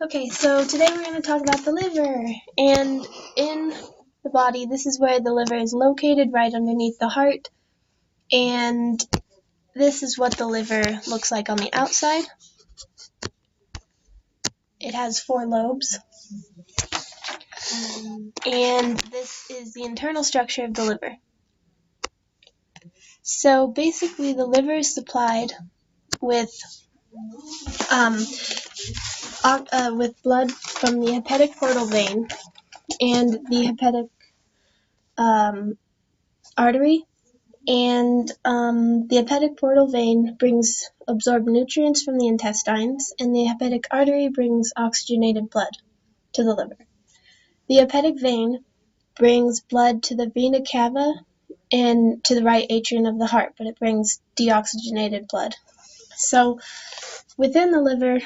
Okay, so today we're going to talk about the liver. And in the body, this is where the liver is located, right underneath the heart. And this is what the liver looks like on the outside. It has 4 lobes. And this is the internal structure of the liver. So basically, the liver is supplied with blood from the hepatic portal vein and the hepatic artery, and the hepatic portal vein brings absorbed nutrients from the intestines, and the hepatic artery brings oxygenated blood to the liver. The hepatic vein brings blood to the vena cava and to the right atrium of the heart, but it brings deoxygenated blood. So within the liver,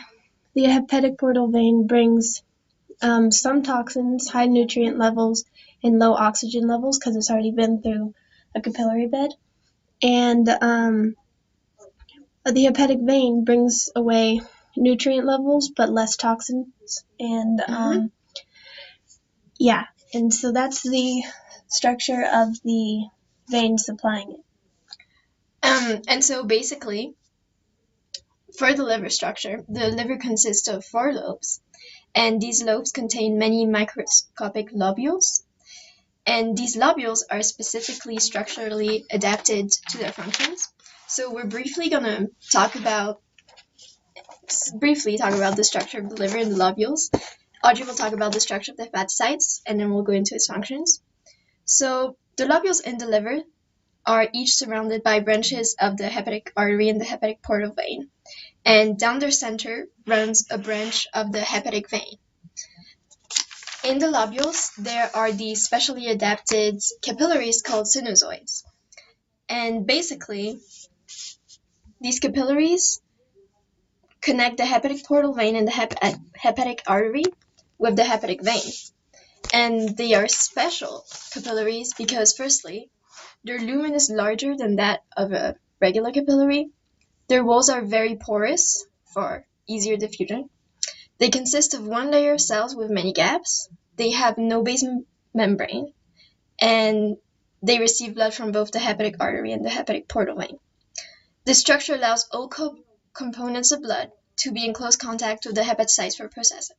the hepatic portal vein brings some toxins, high nutrient levels, and low oxygen levels because it's already been through a capillary bed. And the hepatic vein brings away nutrient levels but less toxins. And and so that's the structure of the vein supplying it. And so basically, for the liver structure, the liver consists of 4 lobes, and these lobes contain many microscopic lobules, and these lobules are specifically structurally adapted to their functions. So we're briefly going to talk about the structure of the liver and the lobules. Audrey will talk about the structure of the hepatocytes, and then we'll go into its functions. So the lobules in the liver are each surrounded by branches of the hepatic artery and the hepatic portal vein, and down their center runs a branch of the hepatic vein. In the lobules, there are these specially adapted capillaries called sinusoids. And basically, these capillaries connect the hepatic portal vein and the hepatic artery with the hepatic vein. And they are special capillaries because, firstly, their lumen is larger than that of a regular capillary. Their walls are very porous for easier diffusion. They consist of one layer of cells with many gaps. They have no basement membrane, and they receive blood from both the hepatic artery and the hepatic portal vein. This structure allows all components of blood to be in close contact with the hepatocytes for processing.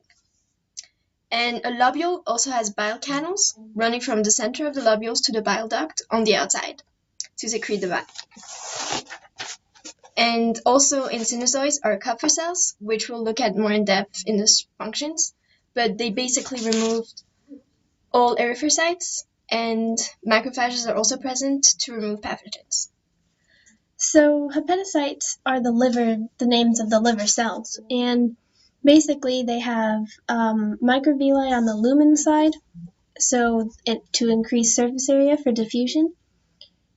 And a lobule also has bile canals running from the center of the lobules to the bile duct on the outside to secrete the bile. And also in sinusoids are Kupffer cells, which we'll look at more in depth in the functions, but they basically removed all erythrocytes, and macrophages are also present to remove pathogens. So hepatocytes are the names of the liver cells, and basically they have microvilli on the lumen side, to increase surface area for diffusion.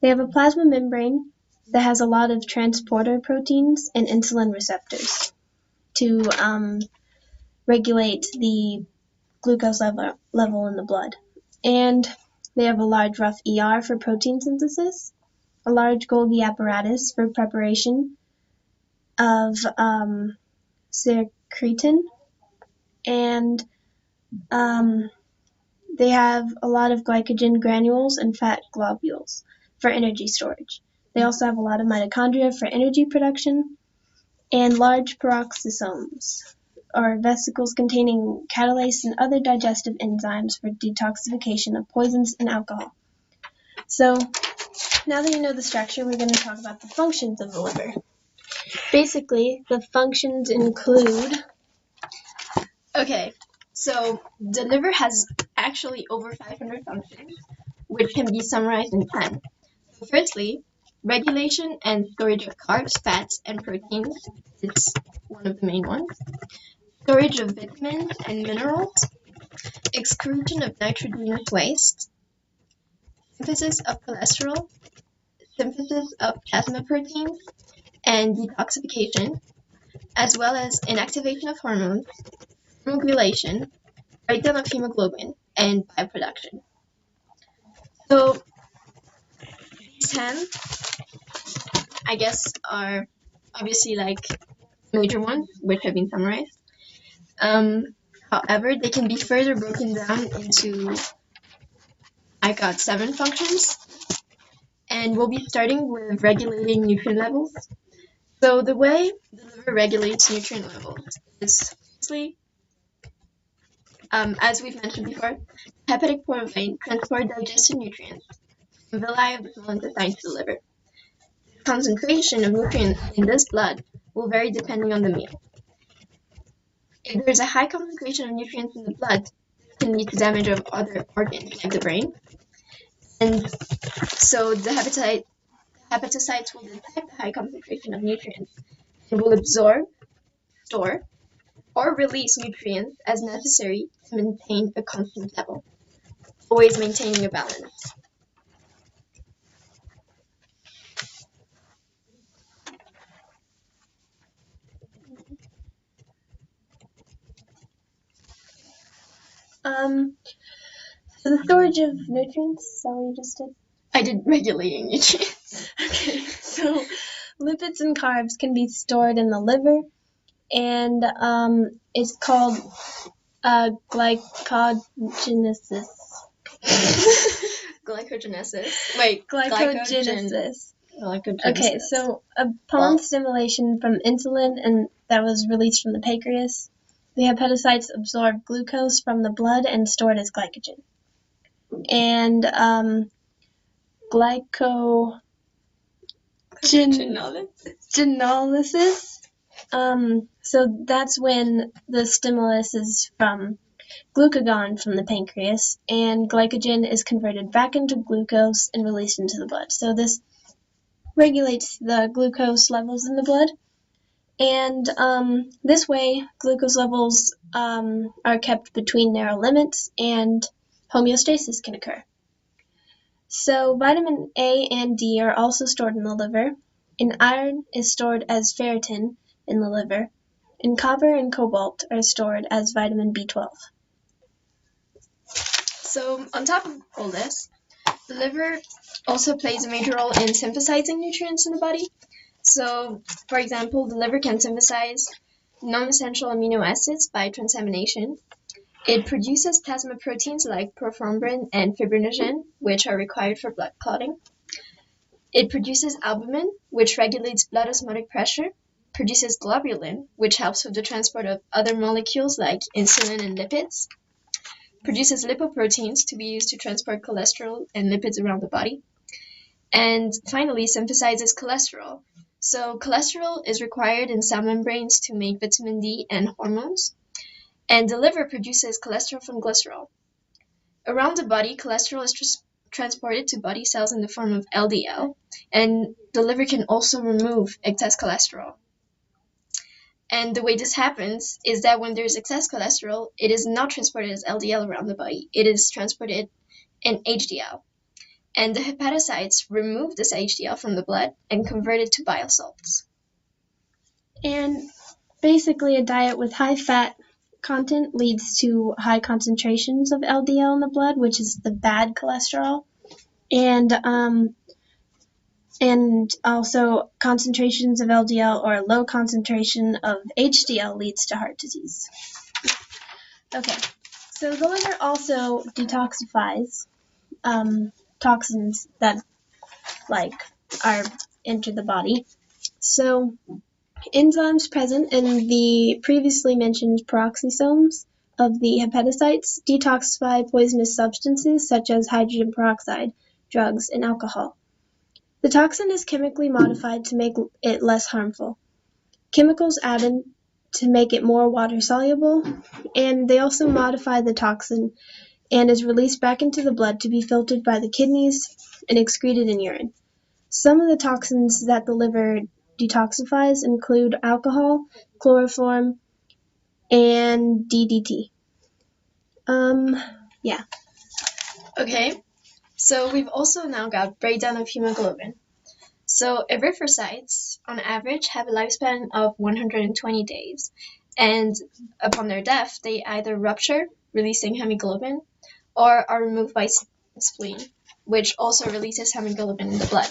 They have a plasma membrane that has a lot of transporter proteins and insulin receptors to regulate the glucose level in the blood. And they have a large rough ER for protein synthesis, a large Golgi apparatus for preparation of secretin, and they have a lot of glycogen granules and fat globules for energy storage. They also have a lot of mitochondria for energy production, and large peroxisomes, or vesicles containing catalase and other digestive enzymes for detoxification of poisons and alcohol. So now that you know the structure, we're going to talk about the functions of the liver. Basically, the functions include... Okay, so the liver has actually over 500 functions, which can be summarized in 10. So firstly, regulation and storage of carbs, fats, and proteins is one of the main ones. Storage of vitamins and minerals, excretion of nitrogenous waste, synthesis of cholesterol, synthesis of plasma proteins, and detoxification, as well as inactivation of hormones, thermoregulation, breakdown of hemoglobin, and bioproduction. So these 10, I guess, are obviously like major ones, which have been summarized. However, they can be further broken down into, I got 7 functions, and we'll be starting with regulating nutrient levels. So the way the liver regulates nutrient levels is, firstly, as we've mentioned before, the hepatic portal vein transport digested nutrients from villi of the small intestine to the liver. The concentration of nutrients in this blood will vary depending on the meal. If there's a high concentration of nutrients in the blood, this can lead to damage of other organs like the brain. And so the hepatocytes will detect the high concentration of nutrients and will absorb, store, or release nutrients as necessary to maintain a constant level, always maintaining a balance. So the storage of nutrients, is that what you just did? I did regulating nutrients. Okay, so lipids and carbs can be stored in the liver, and it's called glycogenesis. Glycogenesis. Wait, Glycogenesis. Glycogenesis. Okay, so upon stimulation from insulin and that was released from the pancreas, the hepatocytes absorb glucose from the blood and store it as glycogen. And glycogenolysis. So that's when the stimulus is from glucagon from the pancreas, and glycogen is converted back into glucose and released into the blood. So this regulates the glucose levels in the blood, and this way glucose levels are kept between narrow limits and homeostasis can occur. So vitamin A and D are also stored in the liver, and iron is stored as ferritin in the liver, and copper and cobalt are stored as vitamin B12. So on top of all this, the liver also plays a major role in synthesizing nutrients in the body. So, for example, the liver can synthesize non-essential amino acids by transamination. It produces plasma proteins like prothrombin and fibrinogen, which are required for blood clotting. It produces albumin, which regulates blood osmotic pressure, produces globulin, which helps with the transport of other molecules like insulin and lipids, produces lipoproteins to be used to transport cholesterol and lipids around the body, and finally synthesizes cholesterol. So cholesterol is required in cell membranes to make vitamin D and hormones, and the liver produces cholesterol from glycerol. Around the body, cholesterol is transported to body cells in the form of LDL, and the liver can also remove excess cholesterol. And the way this happens is that when there's excess cholesterol, it is not transported as LDL around the body. It is transported in HDL. And the hepatocytes remove this HDL from the blood and convert it to bile salts. And basically a diet with high fat content leads to high concentrations of LDL in the blood, which is the bad cholesterol. And also concentrations of LDL or a low concentration of HDL leads to heart disease. Okay, so the liver also detoxifies toxins that are enter the body. So enzymes present in the previously mentioned peroxisomes of the hepatocytes detoxify poisonous substances such as hydrogen peroxide, drugs, and alcohol. The toxin is chemically modified to make it less harmful. Chemicals added to make it more water-soluble, and they also modify the toxin and is released back into the blood to be filtered by the kidneys and excreted in urine. Some of the toxins that the liver detoxifies include alcohol, chloroform, and DDT. Yeah. Okay, so we've also now got breakdown of hemoglobin. So erythrocytes, on average, have a lifespan of 120 days, and upon their death, they either rupture, releasing hemoglobin, or are removed by spleen, which also releases hemoglobin in the blood.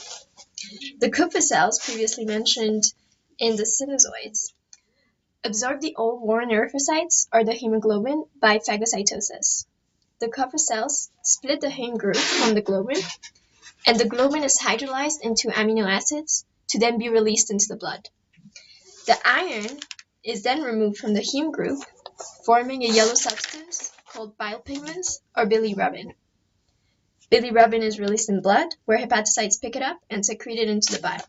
The Kupffer cells, previously mentioned in the sinusoids, absorb the old worn erythrocytes or the hemoglobin by phagocytosis. The Kupffer cells split the heme group from the globin, and the globin is hydrolyzed into amino acids to then be released into the blood. The iron is then removed from the heme group, forming a yellow substance called bile pigments or bilirubin. Bilirubin is released in blood, where hepatocytes pick it up and secrete it into the bile.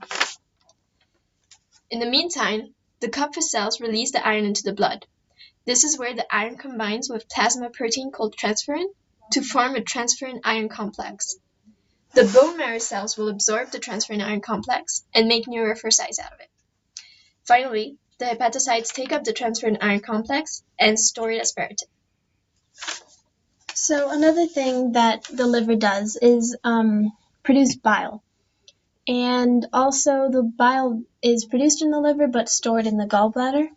In the meantime, the Kupffer cells release the iron into the blood. This is where the iron combines with plasma protein called transferrin to form a transferrin-iron complex. The bone marrow cells will absorb the transferrin-iron complex and make new erythrocytes out of it. Finally, the hepatocytes take up the transferrin-iron complex and store it as ferritin. So another thing that the liver does is produce bile. And also the bile is produced in the liver but stored in the gallbladder.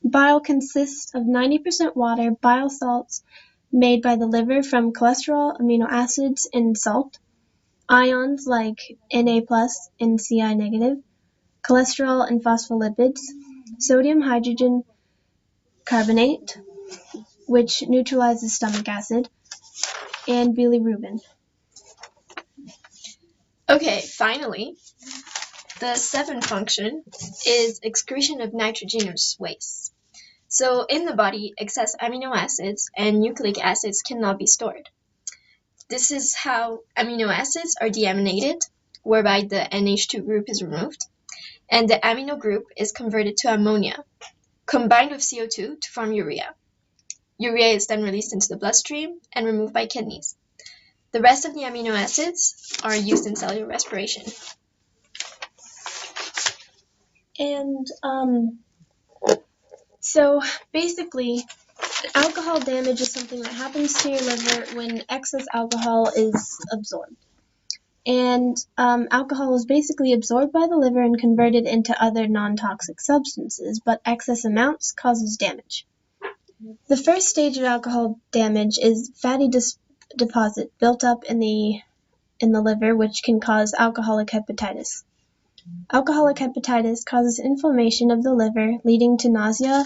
Bile consists of 90% water, bile salts made by the liver from cholesterol, amino acids, and salt, ions like Na+ and Ci-, cholesterol and phospholipids, sodium hydrogen carbonate, which neutralizes stomach acid, and bilirubin. Okay, finally, the seventh function is excretion of nitrogenous waste. So in the body, excess amino acids and nucleic acids cannot be stored. This is how amino acids are deaminated, whereby the NH2 group is removed, and the amino group is converted to ammonia, combined with CO2 to form urea. Urea is then released into the bloodstream and removed by kidneys. The rest of the amino acids are used in cellular respiration. And so basically, alcohol damage is something that happens to your liver when excess alcohol is absorbed. And alcohol is basically absorbed by the liver and converted into other non-toxic substances, but excess amounts causes damage. The first stage of alcohol damage is fatty deposit built up in the liver, which can cause alcoholic hepatitis. Alcoholic hepatitis causes inflammation of the liver, leading to nausea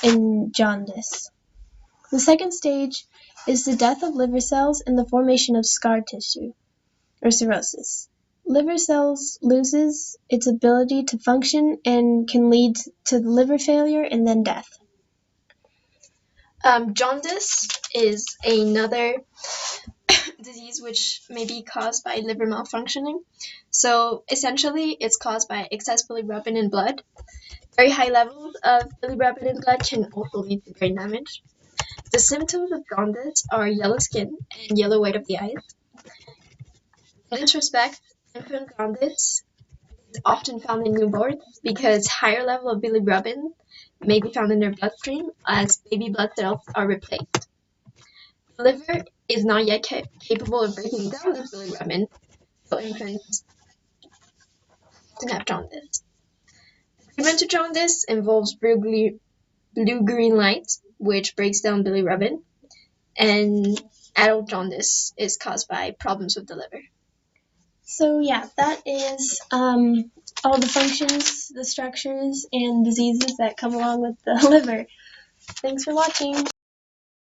and jaundice. The second stage is the death of liver cells and the formation of scar tissue, or cirrhosis. Liver cells loses its ability to function and can lead to liver failure and then death. Jaundice is another disease which may be caused by liver malfunctioning. So essentially, it's caused by excess bilirubin in blood. Very high levels of bilirubin in blood can also lead to brain damage. The symptoms of jaundice are yellow skin and yellow white of the eyes. In this respect, infant jaundice is often found in newborns because higher level of bilirubin may be found in their bloodstream as baby blood cells are replaced. The liver is not yet capable of breaking down this bilirubin, so infants often have jaundice. Treatment to jaundice involves blue-green light, which breaks down bilirubin, and adult jaundice is caused by problems with the liver. So yeah, that is all the functions, the structures, and diseases that come along with the liver. Thanks for watching.